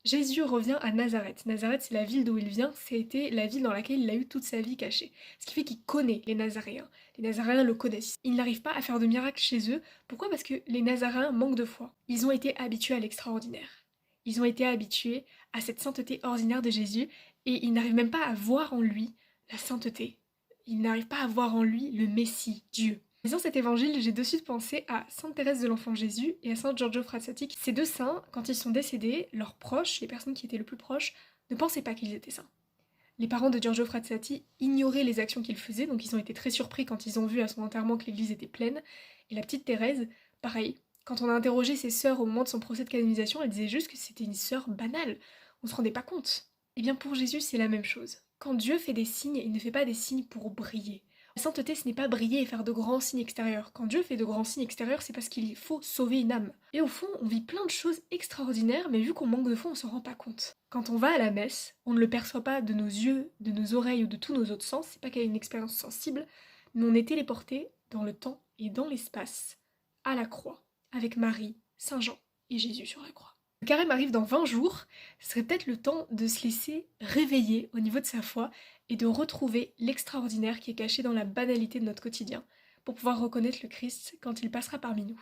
Jésus revient à Nazareth. Nazareth, c'est la ville d'où il vient, c'était la ville dans laquelle il a eu toute sa vie cachée. Ce qui fait qu'il connaît les Nazaréens. Les Nazaréens le connaissent. Il n'arrive pas à faire de miracles chez eux. Pourquoi? Parce que les Nazaréens manquent de foi. Ils ont été habitués à l'extraordinaire. Ils ont été habitués à cette sainteté ordinaire de Jésus et ils n'arrivent même pas à voir en lui la sainteté. Ils n'arrivent pas à voir en lui le Messie, Dieu. En lisant cet évangile, j'ai de suite pensé à Sainte Thérèse de l'Enfant Jésus et à Saint Giorgio Frassati. Ces deux saints, quand ils sont décédés, leurs proches, les personnes qui étaient le plus proches, ne pensaient pas qu'ils étaient saints. Les parents de Giorgio Frassati ignoraient les actions qu'il faisait, donc ils ont été très surpris quand ils ont vu à son enterrement que l'église était pleine. Et la petite Thérèse, pareil, quand on a interrogé ses sœurs au moment de son procès de canonisation, elle disait juste que c'était une sœur banale. On se rendait pas compte. Eh bien pour Jésus, c'est la même chose. Quand Dieu fait des signes, il ne fait pas des signes pour briller. La sainteté, ce n'est pas briller et faire de grands signes extérieurs. Quand Dieu fait de grands signes extérieurs, c'est parce qu'il faut sauver une âme. Et au fond, on vit plein de choses extraordinaires, mais vu qu'on manque de foi, on s'en rend pas compte. Quand on va à la messe, on ne le perçoit pas de nos yeux, de nos oreilles ou de tous nos autres sens, c'est pas qu'il y a une expérience sensible, mais on est téléporté dans le temps et dans l'espace, à la croix, avec Marie, Saint Jean et Jésus sur la croix. Le carême arrive dans 20 jours, ce serait peut-être le temps de se laisser réveiller au niveau de sa foi et de retrouver l'extraordinaire qui est caché dans la banalité de notre quotidien, pour pouvoir reconnaître le Christ quand il passera parmi nous.